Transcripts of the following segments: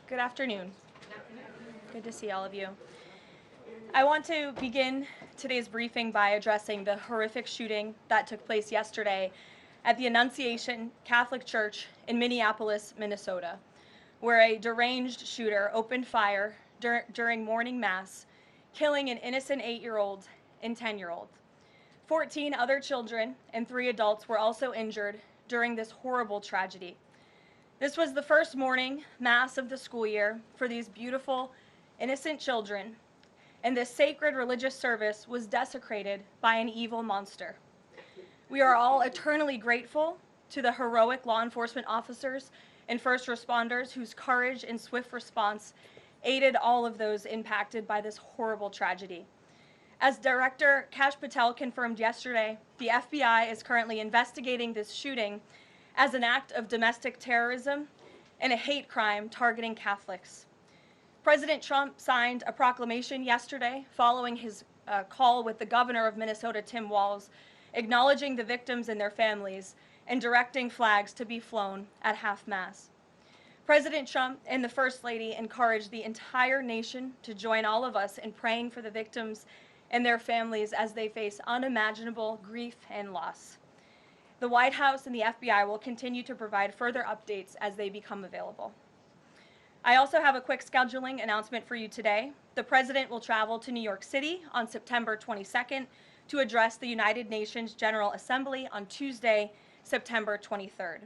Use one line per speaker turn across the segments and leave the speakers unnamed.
Good afternoon. Good to see all of you. I want to begin today's briefing by addressing the horrific shooting that took place yesterday at the Annunciation Catholic Church in Minneapolis, Minnesota, where a deranged shooter opened fire during morning mass, killing an innocent 8-year-old and 10-year-old. 14 other children and 3 adults were also injured during this horrible tragedy. This was the first morning mass of the school year for these beautiful, innocent children, and this sacred religious service was desecrated by an evil monster. We are all eternally grateful to the heroic law enforcement officers and first responders whose courage and swift response aided all of those impacted by this horrible tragedy. As Director Kash Patel confirmed yesterday, the FBI is currently investigating this shooting as an act of domestic terrorism and a hate crime targeting Catholics. President Trump signed a proclamation yesterday following his call with the governor of Minnesota, Tim Walz, acknowledging the victims and their families and directing flags to be flown at half-mast. President Trump and the First Lady encouraged the entire nation to join all of us in praying for the victims and their families as they face unimaginable grief and loss. The White House and the FBI will continue to provide further updates as they become available. I also have a quick scheduling announcement for you today. The President will travel to New York City on September 22nd to address the United Nations General Assembly on Tuesday, September 23rd.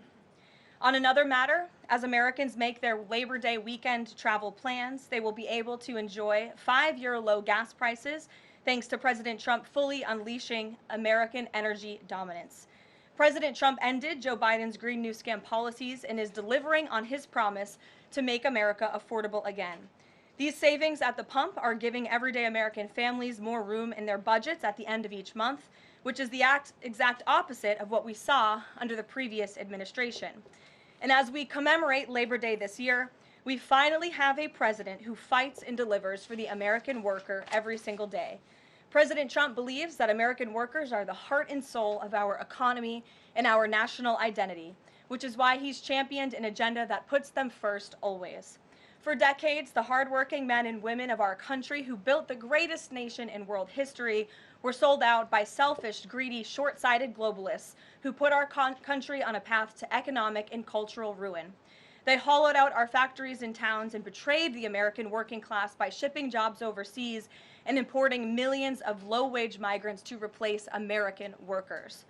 On another matter, as Americans make their Labor Day weekend travel plans, they will be able to enjoy 5-year low gas prices thanks to President Trump fully unleashing American energy dominance. President Trump ended Joe Biden's Green New Scam policies and is delivering on his promise to make America affordable again. These savings at the pump are giving everyday American families more room in their budgets at the end of each month, which is the exact opposite of what we saw under the previous administration. And as we commemorate Labor Day this year, we finally have a president who fights and delivers for the American worker every single day. President Trump believes that American workers are the heart and soul of our economy and our national identity, which is why he's championed an agenda that puts them first always. For decades, the hardworking men and women of our country who built the greatest nation in world history were sold out by selfish, greedy, short-sighted globalists who put our country on a path to economic and cultural ruin. They hollowed out our factories and towns and betrayed the American working class by shipping jobs overseas and importing millions of low-wage migrants to replace American workers.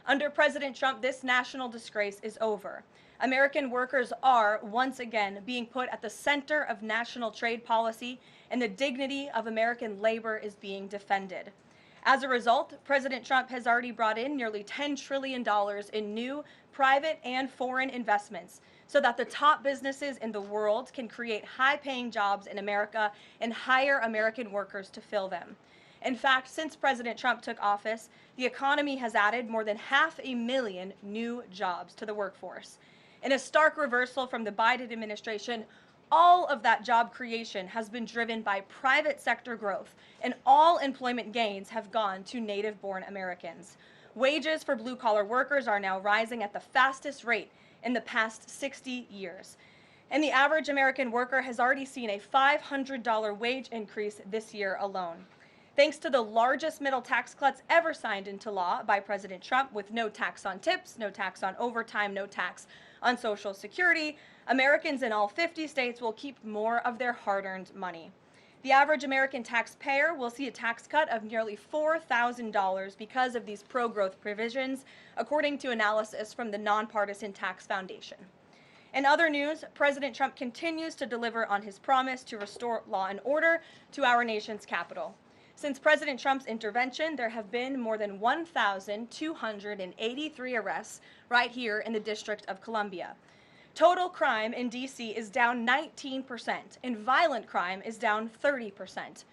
Under President Trump, this national disgrace is over. American workers are, once again, being put at the center of national trade policy, and the dignity of American labor is being defended. As a result, President Trump has already brought in nearly $10 trillion in new private and foreign investments so that the top businesses in the world can create high-paying jobs in America and hire American workers to fill them. In fact, since President Trump took office, the economy has added more than 500,000 new jobs to the workforce. In a stark reversal from the Biden administration, all of that job creation has been driven by private sector growth, and all employment gains have gone to native-born Americans. Wages for blue-collar workers are now rising at the fastest rate in the past 60 years. And the average American worker has already seen a $500 wage increase this year alone. Thanks to the largest middle tax cuts ever signed into law by President Trump, with no tax on tips, no tax on overtime, no tax on Social Security, Americans in all 50 states will keep more of their hard-earned money. The average American taxpayer will see a tax cut of nearly $4,000 because of these pro-growth provisions, according to analysis from the Nonpartisan Tax Foundation. In other news, President Trump continues to deliver on his promise to restore law and order to our nation's capital. Since President Trump's intervention, there have been more than 1,283 arrests right here in the District of Columbia. Total crime in D.C. is down 19%, and violent crime is down 30%.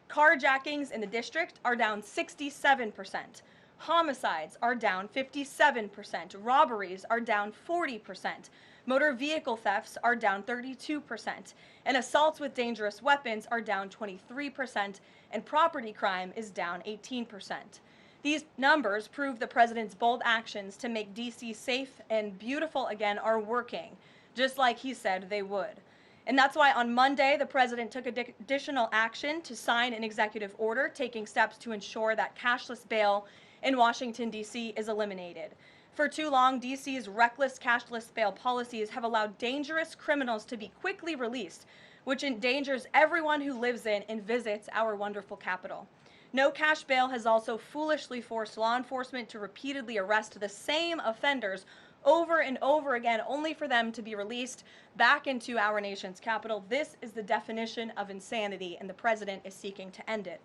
Carjackings in the district are down 67%. Homicides are down 57%. Robberies are down 40%. Motor vehicle thefts are down 32%. And assaults with dangerous weapons are down 23%. And property crime is down 18%. These numbers prove the president's bold actions to make D.C. safe and beautiful again are working, just like he said they would. And that's why on Monday, the president took additional action to sign an executive order taking steps to ensure that cashless bail in Washington, D.C. is eliminated. For too long, D.C.'s reckless cashless bail policies have allowed dangerous criminals to be quickly released, which endangers everyone who lives in and visits our wonderful capital. No cash bail has also foolishly forced law enforcement to repeatedly arrest the same offenders over and over again, only for them to be released back into our nation's capital. This is the definition of insanity, and the president is seeking to end it.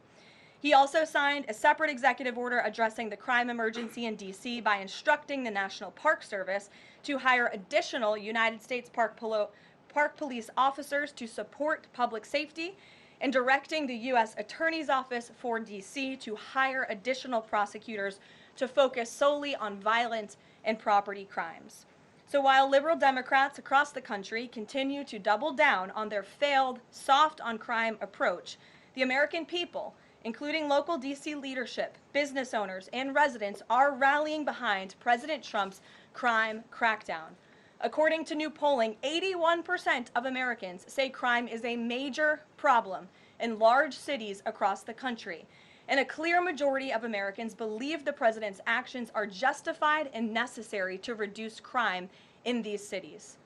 He also signed a separate executive order addressing the crime emergency in D.C. by instructing the National Park Service to hire additional United States Park Police officers to support public safety, and directing the U.S. Attorney's Office for D.C. to hire additional prosecutors to focus solely on violent and property crimes. So while liberal Democrats across the country continue to double down on their failed soft on crime approach, the American people, including local D.C. leadership, business owners, and residents, are rallying behind President Trump's crime crackdown. According to new polling, 81% of Americans say crime is a major problem in large cities across the country. And a clear majority of Americans believe the president's actions are justified and necessary to reduce crime in these cities.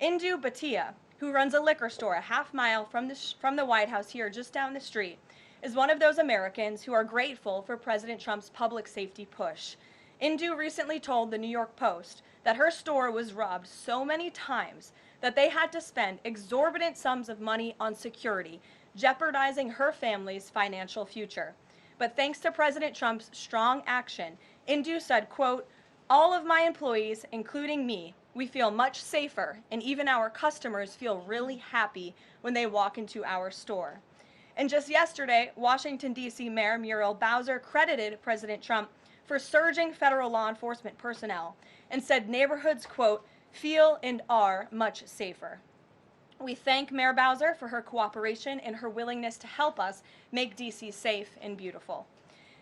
Indu Bhatia, who runs a liquor store a half-mile from the White House here just down the street, is one of those Americans who are grateful for President Trump's public safety push. Indu recently told the New York Post that her store was robbed so many times that they had to spend exorbitant sums of money on security, jeopardizing her family's financial future. But thanks to President Trump's strong action, Indu said, quote, "All of my employees, including me, we feel much safer, and even our customers feel really happy when they walk into our store." And just yesterday, Washington, D.C. Mayor Muriel Bowser credited President Trump for surging federal law enforcement personnel and said neighborhoods, quote, "feel and are much safer." We thank Mayor Bowser for her cooperation and her willingness to help us make D.C. safe and beautiful.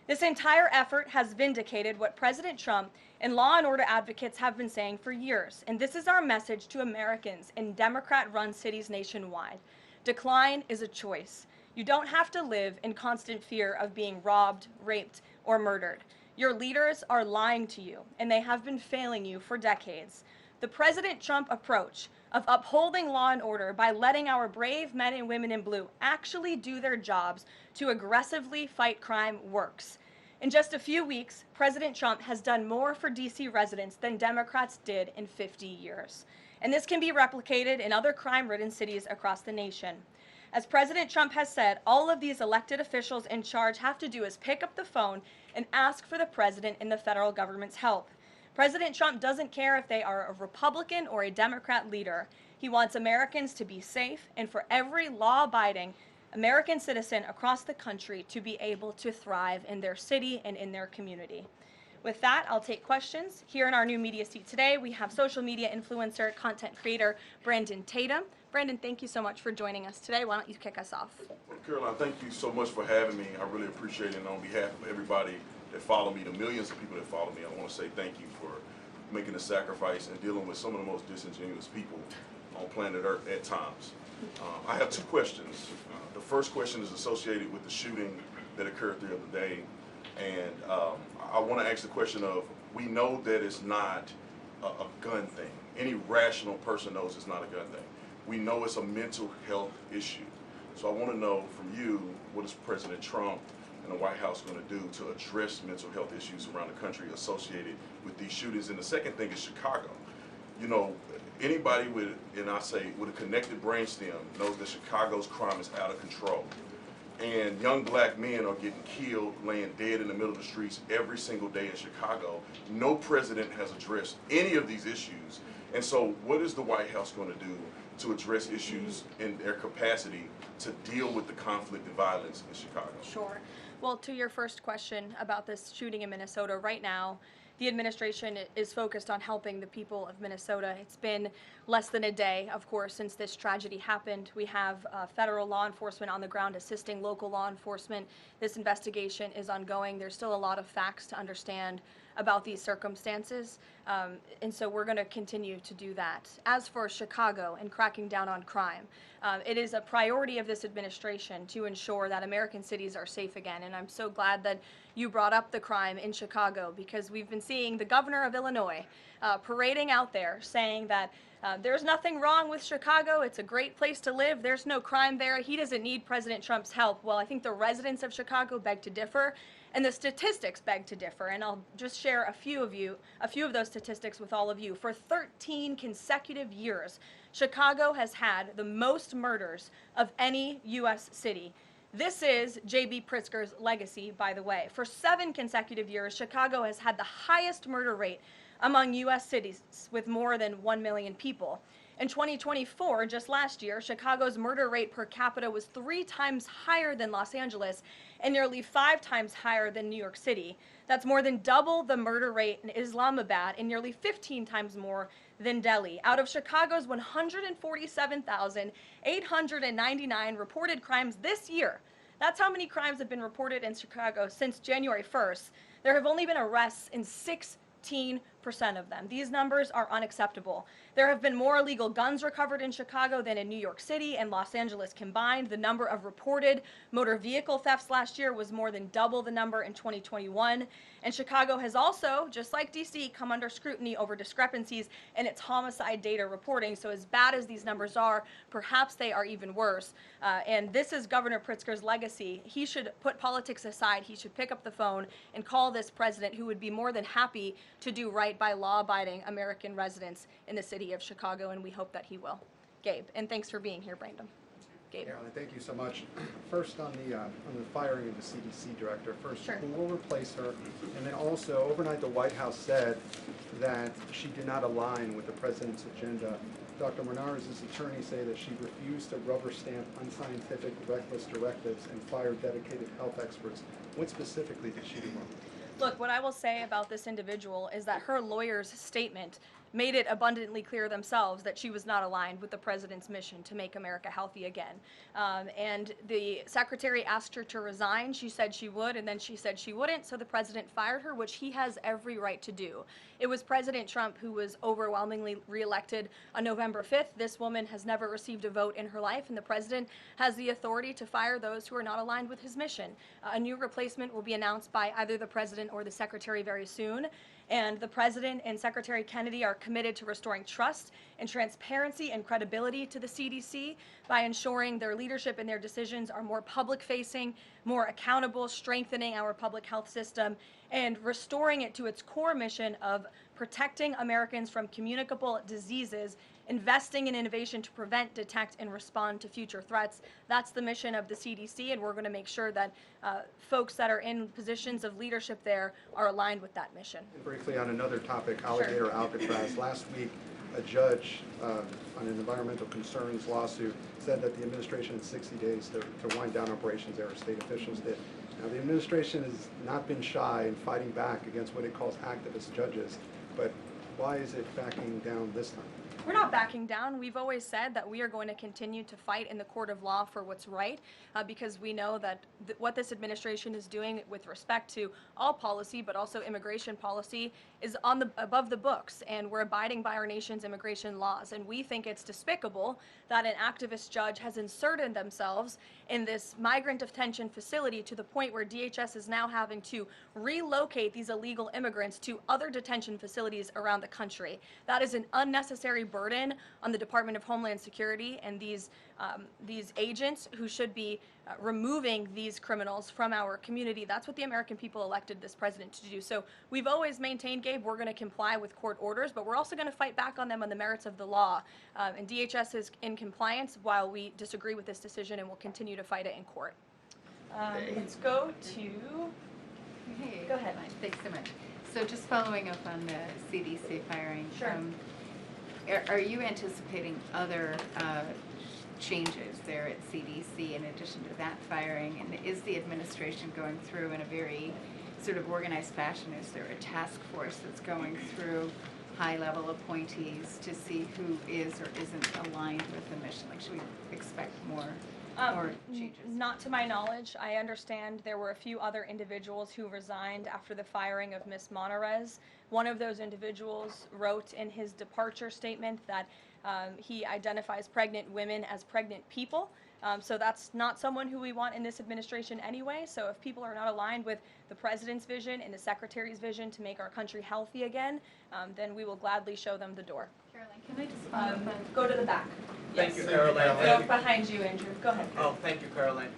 This entire effort has vindicated what President Trump and law and order advocates have been saying for years, and this is our message to Americans in Democrat-run cities nationwide. Decline is a choice. You don't have to live in constant fear of being robbed, raped, or murdered. Your leaders are lying to you, and they have been failing you for decades. The President Trump approach of upholding law and order by letting our brave men and women in blue actually do their jobs to aggressively fight crime works. In just a few weeks, President Trump has done more for D.C. residents than Democrats did in 50 years. And this can be replicated in other crime-ridden cities across the nation. As President Trump has said, all of these elected officials in charge have to do is pick up the phone and ask for the president and the federal government's help. President Trump doesn't care if they are a Republican or a Democrat leader. He wants Americans to be safe and for every law-abiding American citizen across the country to be able to thrive in their city and in their community. With that, I'll take questions. Here in our new media seat today, we have social media influencer, content creator, Brandon Tatum. Brandon, thank you so much for joining us today. Why don't you kick us off?
Caroline, thank you so much for having me. I really appreciate it. And on behalf of everybody that follow me, the millions of people that follow me, I want to say thank you for making the sacrifice and dealing with some of the most disingenuous people on planet Earth at times. I have two questions. The first question is associated with the shooting that occurred the other day. And I want to ask the question of, we know that it's not a gun thing. Any rational person knows it's not a gun thing. We know it's a mental health issue. So I want to know from you, what is President Trump and the White House going to do to address mental health issues around the country associated with these shootings? And the second thing is Chicago. You know, anybody with, and I say with a connected brainstem, knows that Chicago's crime is out of control. And young black men are getting killed, laying dead in the middle of the streets every single day in Chicago. No president has addressed any of these issues. And so what is the White House going to do to address issues in their capacity to deal with the conflict and violence in Chicago?
Sure. Well, to your first question about this shooting in Minnesota, right now, the administration is focused on helping the people of Minnesota. It's been less than a day, of course, since this tragedy happened. We have federal law enforcement on the ground assisting local law enforcement. This investigation is ongoing. There's still a lot of facts to understand about these circumstances, and so we're going to continue to do that. As for Chicago and cracking down on crime, it is a priority of this administration to ensure that American cities are safe again, and I'm so glad that you brought up the crime in Chicago, because we've been seeing the governor of Illinois parading out there saying that there's nothing wrong with Chicago. It's a great place to live. There's no crime there. He doesn't need President Trump's help. Well, I think the residents of Chicago beg to differ, and the statistics beg to differ. And I'll just share a few of those statistics with all of you. For 13 consecutive years, Chicago has had the most murders of any U.S. city. This is J.B. Pritzker's legacy, by the way. For 7 consecutive years, Chicago has had the highest murder rate among U.S. cities with more than 1 million people. In 2024, just last year, Chicago's murder rate per capita was 3 times higher than Los Angeles and nearly 5 times higher than New York City. That's more than double the murder rate in Islamabad and nearly 15 times more than Delhi. Out of Chicago's 147,899 reported crimes this year, that's how many crimes have been reported in Chicago since January 1st. There have only been arrests in 16% of them. These numbers are unacceptable. There have been more illegal guns recovered in Chicago than in New York City and Los Angeles combined. The number of reported motor vehicle thefts last year was more than double the number in 2021. And Chicago has also, just like DC, come under scrutiny over discrepancies in its homicide data reporting. So as bad as these numbers are, perhaps they are even worse. And this is Governor Pritzker's legacy. He should put politics aside. He should pick up the phone and call this president, who would be more than happy to do right by law-abiding American residents in the city of Chicago, and we hope that he will. Gabe, and thanks for being here, Brandon. Gabe.
Carolyn, thank you so much. First on the firing of the CDC director. First,
Sure.
Who will replace her? And then also, overnight the White House said that she did not align with the president's agenda. Dr. Menard's attorneys say that she refused to rubber stamp unscientific, reckless directives and fire dedicated health experts. What specifically did she do wrong?
Look, what I will say about this individual is that her lawyer's statement made it abundantly clear themselves that she was not aligned with the president's mission to make America healthy again. And the secretary asked her to resign. She said she would, and then she said she wouldn't, so the president fired her, which he has every right to do. It was President Trump who was overwhelmingly reelected on November 5th. This woman has never received a vote in her life, and the president has the authority to fire those who are not aligned with his mission. A new replacement will be announced by either the president or the secretary very soon. And the president and Secretary Kennedy are committed to restoring trust and transparency and credibility to the CDC by ensuring their leadership and their decisions are more public-facing, more accountable, strengthening our public health system, and restoring it to its core mission of protecting Americans from communicable diseases, investing in innovation to prevent, detect, and respond to future threats. That's the mission of the CDC, and we're going to make sure that folks that are in positions of leadership there are aligned with that mission.
And briefly on another topic, alligator Alcatraz. Last week, a judge on an environmental concerns lawsuit said that the administration had 60 days to wind down operations there, state officials did. Now, the administration has not been shy in fighting back against what it calls activist judges, but why is it backing down this time?
We're not backing down. We've always said that we are going to continue to fight in the court of law for what's right, because we know that what this administration is doing with respect to all policy, but also immigration policy, is above the books, and we're abiding by our nation's immigration laws. And we think it's despicable that an activist judge has inserted themselves in this migrant detention facility to the point where DHS is now having to relocate these illegal immigrants to other detention facilities around the country. That is an unnecessary burden on the Department of Homeland Security and these agents who should be removing these criminals from our community. That's what the American people elected this president to do. So we've always maintained, Gabe, we're going to comply with court orders, but we're also going to fight back on them on the merits of the law. And DHS is in compliance while we disagree with this decision, and we'll continue to fight it in court. Let's go to...
Hey,
Go ahead.
Thanks so much. So just following up on the CDC firing.
Sure.
Are you anticipating other changes there at CDC in addition to that firing? And is the administration going through in a very sort of organized fashion? Is there a task force that's going through high-level appointees to see who is or isn't aligned with the mission? Like, should we expect more or changes?
Not to my knowledge. I understand there were a few other individuals who resigned after the firing of Ms. Monarez. One of those individuals wrote in his departure statement that he identifies pregnant women as pregnant people. So that's not someone who we want in this administration anyway. So if people are not aligned with the president's vision and the secretary's vision to make our country healthy again, then we will gladly show them the door.
Caroline, can I just
Go to the back.
Thank
Yes.
you, Caroline.
Go behind you, Andrew. Go ahead.
Oh, thank you, Caroline.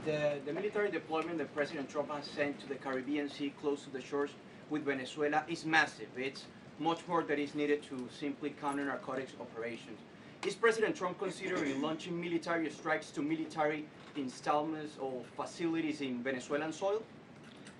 The military deployment that President Trump has sent to the Caribbean Sea close to the shores with Venezuela is massive. It's much more that is needed to simply counter narcotics operations. Is President Trump considering launching military strikes to military installments or facilities in Venezuelan soil?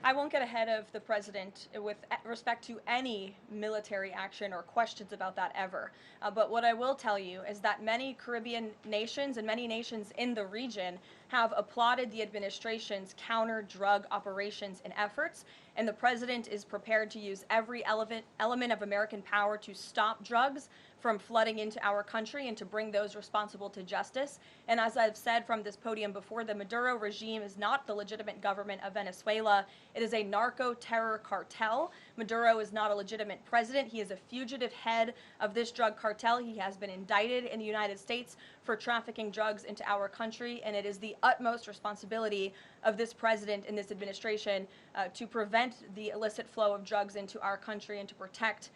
I won't get ahead of the president with respect to any military action or questions about that ever. But what I will tell you is that many Caribbean nations and many nations in the region have applauded the administration's counter-drug operations and efforts, and the president is prepared to use every element of American power to stop drugs from flooding into our country and to bring those responsible to justice. And as I've said from this podium before, the Maduro regime is not the legitimate government of Venezuela. It is a narco-terror cartel. Maduro is not a legitimate president. He is a fugitive head of this drug cartel. He has been indicted in the United States for trafficking drugs into our country, and it is the utmost responsibility of this president and this administration to prevent the illicit flow of drugs into our country and to protect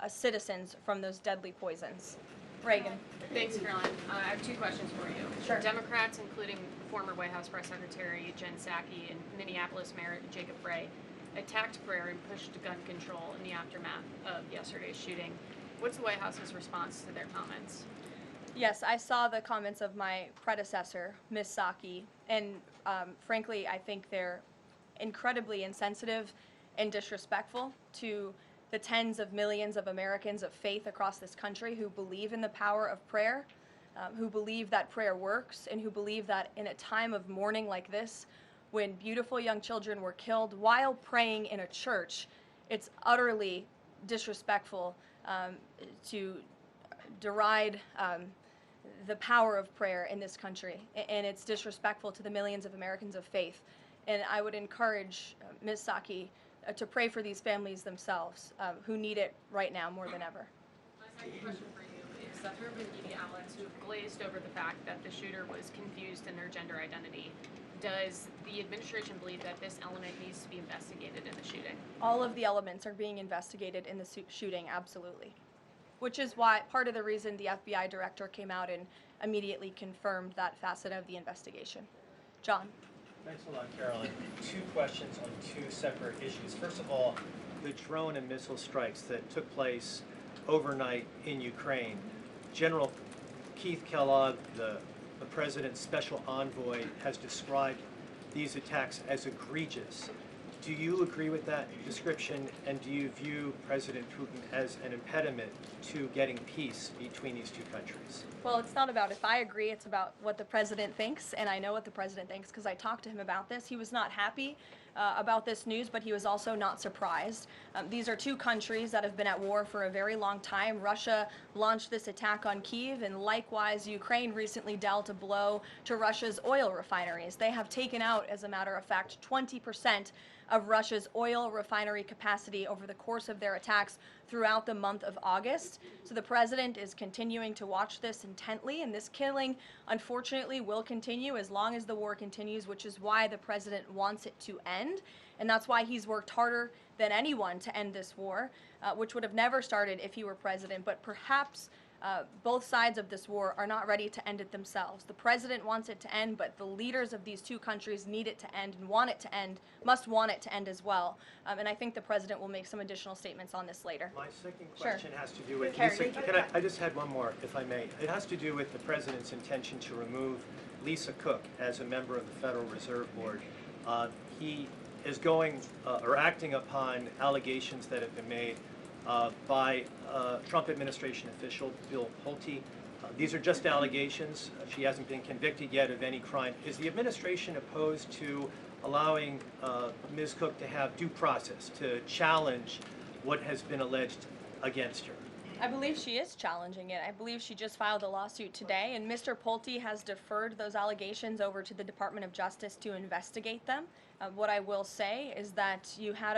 citizens from those deadly poisons. Reagan.
Thanks, Caroline. I have two questions for you.
Sure.
Democrats, including former White House Press Secretary Jen Psaki and Minneapolis Mayor Jacob Frey, attacked prayer and pushed gun control in the aftermath of yesterday's shooting. What's the White House's response to their comments?
Yes, I saw the comments of my predecessor, Ms. Psaki, and frankly, I think they're incredibly insensitive and disrespectful to the tens of millions of Americans of faith across this country who believe in the power of prayer, who believe that prayer works, and who believe that in a time of mourning like this, when beautiful young children were killed while praying in a church, it's utterly disrespectful to deride the power of prayer in this country, and it's disrespectful to the millions of Americans of faith. And I would encourage Ms. Psaki to pray for these families themselves who need it right now more than ever.
My second question for you is that there have been media outlets who have glazed over the fact that the shooter was confused in their gender identity. Does the administration believe that this element needs to be investigated in the shooting?
All of the elements are being investigated in the shooting, absolutely. Which is why part of the reason the FBI director came out and immediately confirmed that facet of the investigation. John.
Thanks a lot, Carolyn. Two questions on two separate issues. First of all, the drone and missile strikes that took place overnight in Ukraine. General Keith Kellogg, the president's special envoy, has described these attacks as egregious. Do you agree with that description, and do you view President Putin as an impediment to getting peace between these two countries?
Well, it's not about if I agree, it's about what the president thinks, and I know what the president thinks because I talked to him about this. He was not happy about this news, but he was also not surprised. These are two countries that have been at war for a very long time. Russia launched this attack on Kyiv, and likewise, Ukraine recently dealt a blow to Russia's oil refineries. They have taken out, as a matter of fact, 20% of Russia's oil refinery capacity over the course of their attacks throughout the month of August. So the president is continuing to watch this intently, and this killing, unfortunately, will continue as long as the war continues, which is why the president wants it to end. And that's why he's worked harder than anyone to end this war, which would have never started if he were president. But perhaps both sides of this war are not ready to end it themselves. The president wants it to end, but the leaders of these two countries need it to end and want it to end, must want it to end as well. And I think the president will make some additional statements on this later.
My second question has to do with,
Carrie,
I just had one more, if I may. It has to do with the president's intention to remove Lisa Cook as a member of the Federal Reserve Board. He is going or acting upon allegations that have been made by Trump administration official Bill Pulte. These are just allegations. She hasn't been convicted yet of any crime. Is the administration opposed to allowing Ms. Cook to have due process, to challenge what has been alleged against her?
I believe she is challenging it. I believe she just filed a lawsuit today, and Mr. Pulte has deferred those allegations over to the Department of Justice to investigate them. What I will say is that you had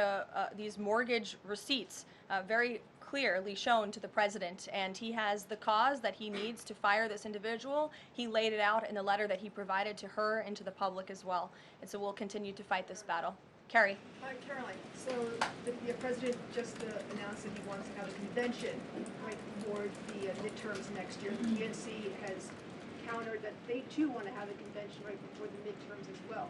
these mortgage receipts very clearly shown to the president, and he has the cause that he needs to fire this individual. He laid it out in the letter that he provided to her and to the public as well. And so we'll continue to fight this battle. Carrie.
Hi, Caroline. So the president just announced that he wants to have a convention right before the midterms next year. The DNC has countered that they too want to have a convention right before the midterms as well.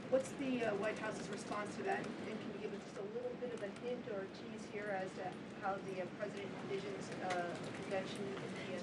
What's the White House's response to that? And can you give us just a little bit of a hint or a tease here as to how the president envisions a convention in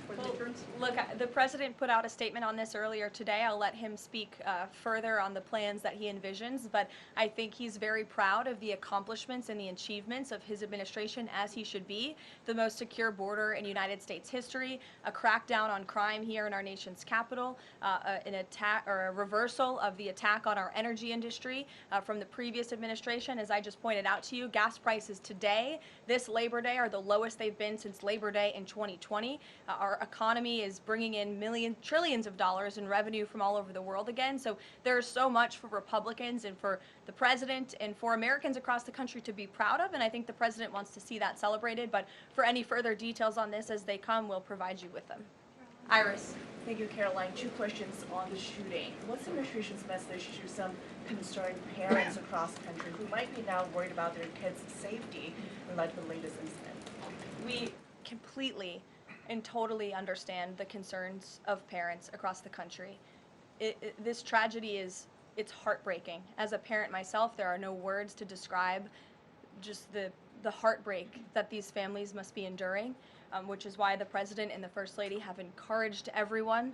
for the midterms?
Look, the president put out a statement on this earlier today. I'll let him speak further on the plans that he envisions, but I think he's very proud of the accomplishments and the achievements of his administration, as he should be. The most secure border in United States history, a crackdown on crime here in our nation's capital, an attack or a reversal of the attack on our energy industry from the previous administration. As I just pointed out to you, gas prices today, this Labor Day, are the lowest they've been since Labor Day in 2020. Our economy is bringing in trillions of dollars in revenue from all over the world again. So there's so much for Republicans and for the president and for Americans across the country to be proud of, and I think the president wants to see that celebrated. But for any further details on this as they come, we'll provide you with them. Iris.
Thank you, Caroline. Two questions on the shooting. What's the administration's message to some concerned parents across the country who might be now worried about their kids' safety in light of the latest incident?
We completely and totally understand the concerns of parents across the country. This tragedy it's heartbreaking. As a parent myself, there are no words to describe just the heartbreak that these families must be enduring, which is why the president and the first lady have encouraged everyone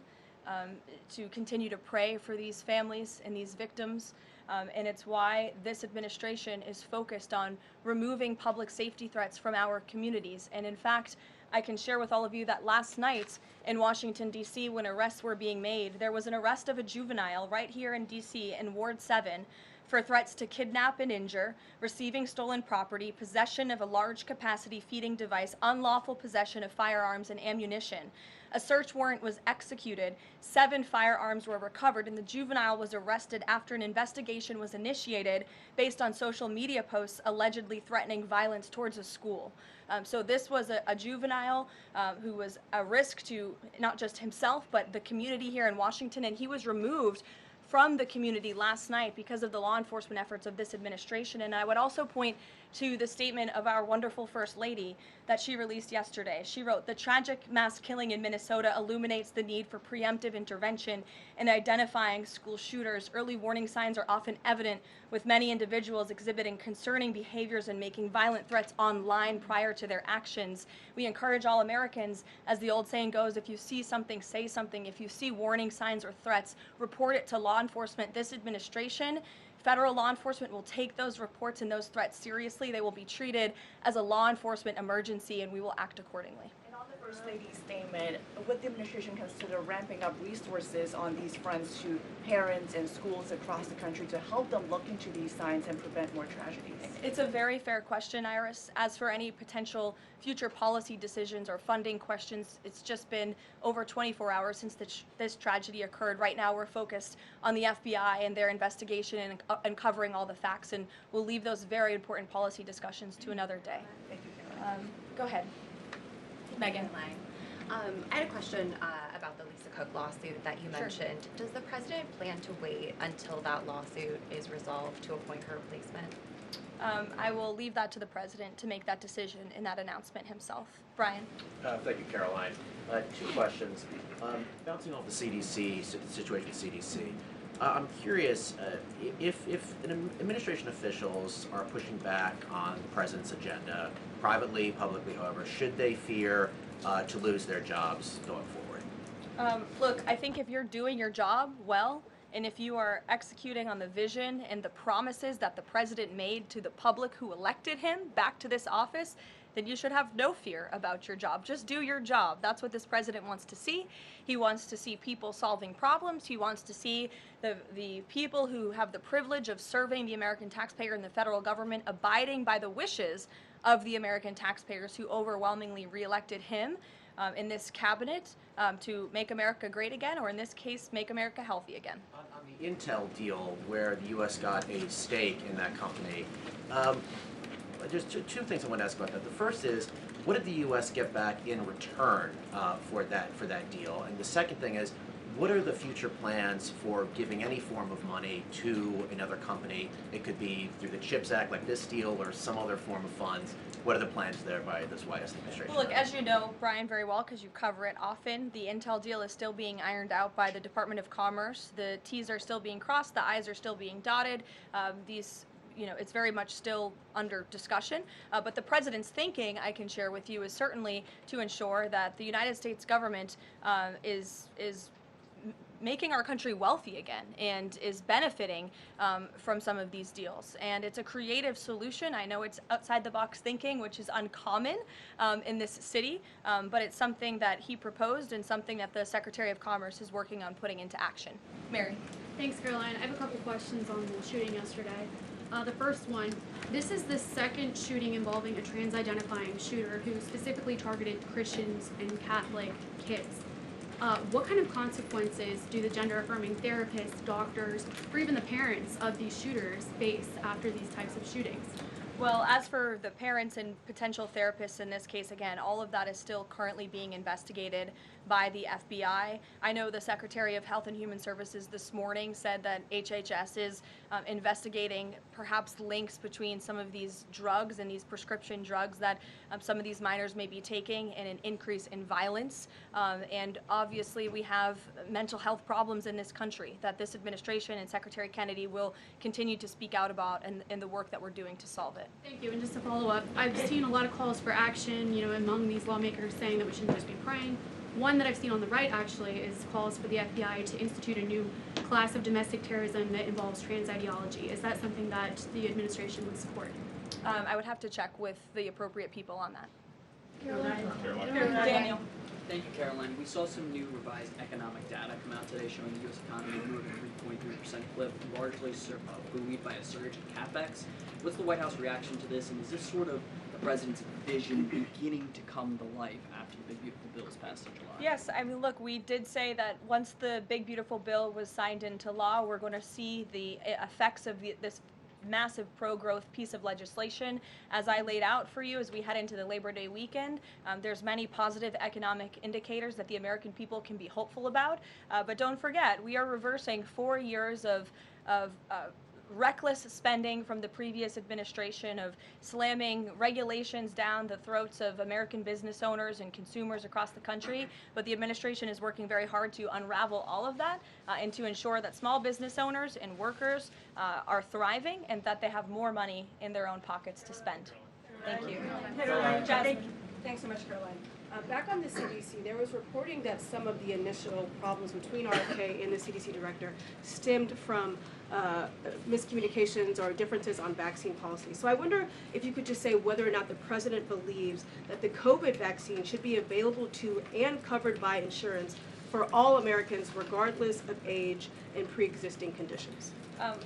to continue to pray for these families and these victims. And it's why this administration is focused on removing public safety threats from our communities. And in fact, I can share with all of you that last night in Washington, D.C., when arrests were being made, there was an arrest of a juvenile right here in D.C. in Ward 7 for threats to kidnap and injure, receiving stolen property, possession of a large capacity feeding device, unlawful possession of firearms and ammunition. A search warrant was executed, 7 firearms were recovered, and the juvenile was arrested after an investigation was initiated based on social media posts allegedly threatening violence towards a school. So this was a juvenile who was a risk to not just himself, but the community here in Washington, and he was removed from the community last night because of the law enforcement efforts of this administration. And I would also point to the statement of our wonderful First Lady that she released yesterday. She wrote, "The tragic mass killing in Minnesota illuminates the need for preemptive intervention in identifying school shooters. Early warning signs are often evident, with many individuals exhibiting concerning behaviors and making violent threats online prior to their actions. We encourage all Americans, as the old saying goes, if you see something, say something. If you see warning signs or threats, report it to law enforcement." This administration, federal law enforcement, will take those reports and those threats seriously. They will be treated as a law enforcement emergency, and we will act accordingly.
And on the First Lady's statement, would the administration consider ramping up resources on these fronts to parents and schools across the country to help them look into these signs and prevent more tragedies?
It's a very fair question, Iris. As for any potential future policy decisions or funding questions, it's just been over 24 hours since this tragedy occurred. Right now we're focused on the FBI and their investigation and uncovering all the facts, and we'll leave those very important policy discussions to another day.
Thank you, Caroline.
Go ahead. Megan.
I had a question about the Lisa Cook lawsuit that you mentioned. Does the president plan to wait until that lawsuit is resolved to appoint her replacement?
I will leave that to the president to make that decision in that announcement himself. Brian.
Thank you, Caroline. 2 questions. Bouncing off the CDC, situation at CDC, I'm curious if administration officials are pushing back on the president's agenda, privately, publicly, however, should they fear to lose their jobs going forward?
Look, I think if you're doing your job well, and if you are executing on the vision and the promises that the president made to the public who elected him back to this office, then you should have no fear about your job. Just do your job. That's what this president wants to see. He wants to see people solving problems. He wants to see the people who have the privilege of serving the American taxpayer and the federal government abiding by the wishes of the American taxpayers who overwhelmingly reelected him in this cabinet to make America great again, or in this case, make America healthy again.
On the Intel deal, where the U.S. got a stake in that company, there's two things I want to ask about that. The first is, what did the U.S. get back in return for that deal? And the second thing is, what are the future plans for giving any form of money to another company? It could be through the CHIPS Act, like this deal, or some other form of funds. What are the plans there by this White House administration?
Well, look, as you know, Brian, very well, because you cover it often, the Intel deal is still being ironed out by the Department of Commerce. The T's are still being crossed, the I's are still being dotted. It's very much still under discussion. But the president's thinking, I can share with you, is certainly to ensure that the United States government is making our country wealthy again and is benefiting from some of these deals. And it's a creative solution. I know it's outside the box thinking, which is uncommon in this city, but it's something that he proposed and something that the Secretary of Commerce is working on putting into action. Mary.
Thanks, Caroline. I have a couple questions on the shooting yesterday. The first one, this is the second shooting involving a trans-identifying shooter who specifically targeted Christians and Catholic kids. What kind of consequences do the gender-affirming therapists, doctors, or even the parents of these shooters face after these types of shootings?
Well, as for the parents and potential therapists in this case, again, all of that is still currently being investigated by the FBI. I know the Secretary of Health and Human Services this morning said that HHS is investigating perhaps links between some of these drugs and these prescription drugs that some of these minors may be taking and an increase in violence. And obviously we have mental health problems in this country that this administration and Secretary Kennedy will continue to speak out about in the work that we're doing to solve it.
Thank you. And just to follow up, I've seen a lot of calls for action, among these lawmakers saying that we shouldn't just be praying. One that I've seen on the right actually is calls for the FBI to institute a new class of domestic terrorism that involves trans ideology. Is that something that the administration would support?
I would have to check with the appropriate people on that.
Daniel.
Thank you, Caroline. We saw some new revised economic data come out today showing the U.S. economy grew at a 3.3% clip, largely buoyed by a surge in capex. What's the White House reaction to this, and is this sort of the president's vision beginning to come to life after the Big Beautiful Bill was passed in July?
Yes, I mean, look, we did say that once the Big Beautiful Bill was signed into law, we're going to see the effects of this massive pro-growth piece of legislation. As I laid out for you as we head into the Labor Day weekend, there's many positive economic indicators that the American people can be hopeful about. But don't forget, we are reversing 4 years of reckless spending from the previous administration, of slamming regulations down the throats of American business owners and consumers across the country. But the administration is working very hard to unravel all of that and to ensure that small business owners and workers are thriving and that they have more money in their own pockets to spend. Thank you.
Thanks so much, Caroline. Back on the CDC, there was reporting that some of the initial problems between RFK and the CDC director stemmed from miscommunications or differences on vaccine policy. So I wonder if you could just say whether or not the president believes that the COVID vaccine should be available to and covered by insurance for all Americans regardless of age and pre-existing conditions.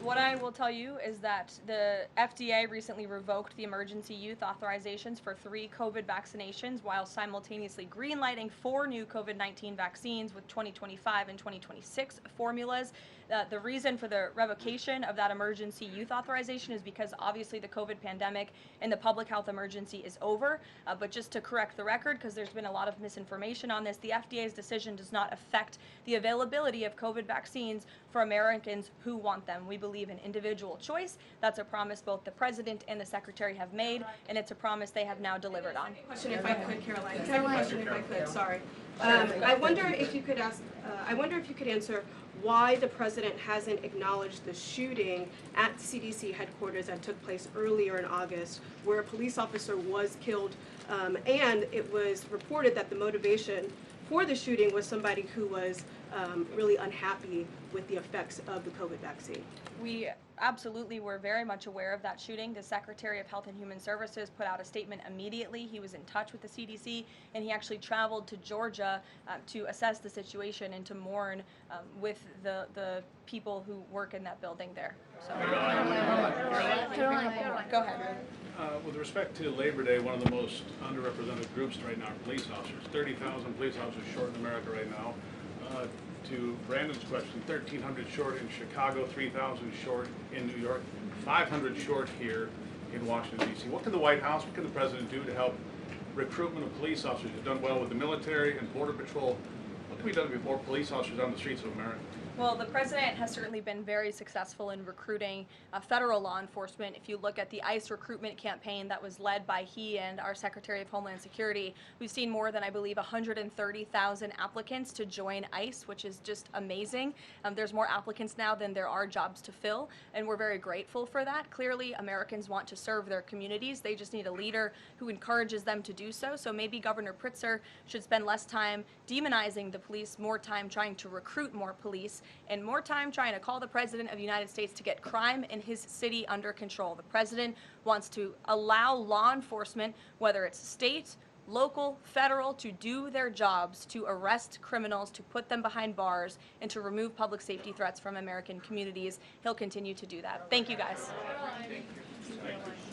What I will tell you is that the FDA recently revoked the emergency use authorizations for 3 COVID vaccinations while simultaneously greenlighting 4 new COVID-19 vaccines with 2025 and 2026 formulas. The reason for the revocation of that emergency use authorization is because obviously the COVID pandemic and the public health emergency is over. But just to correct the record, because there's been a lot of misinformation on this, the FDA's decision does not affect the availability of COVID vaccines for Americans who want them. We believe in individual choice. That's a promise both the president and the secretary have made, and it's a promise they have now delivered on.
Question, if I could, Caroline. Second question, if I could. Sorry. I wonder if you could answer why the president hasn't acknowledged the shooting at CDC headquarters that took place earlier in August, where a police officer was killed, and it was reported that the motivation for the shooting was somebody who was really unhappy with the effects of the COVID vaccine.
absolutely, we're very much aware of that shooting. The Secretary of Health and Human Services put out a statement immediately. He was in touch with the CDC, and he actually traveled to Georgia to assess the situation and to mourn with the people who work in that building there. So, go ahead.
With respect to Labor Day, one of the most underrepresented groups right now are police officers. 30,000 police officers short in America right now. To Brandon's question, 1,300 short in Chicago, 3,000 short in New York, 500 short here in Washington, D.C. What can the White House, what can the President do to help recruitment of police officers? You've done well with the military and Border Patrol. What can be done to get more police officers on the streets of America?
Well, the president has certainly been very successful in recruiting federal law enforcement. If you look at the ICE recruitment campaign that was led by he and our Secretary of Homeland Security, we've seen more than, I believe, 130,000 applicants to join ICE, which is just amazing. There's more applicants now than there are jobs to fill, and we're very grateful for that. Clearly, Americans want to serve their communities. They just need a leader who encourages them to do so. So maybe Governor Pritzker should spend less time demonizing the police, more time trying to recruit more police, and more time trying to call the President of the United States to get crime in his city under control. The President wants to allow law enforcement, whether it's state, local, federal, to do their jobs, to arrest criminals, to put them behind bars, and to remove public safety threats from American communities. He'll continue to do that. Thank you, guys.
Thank you.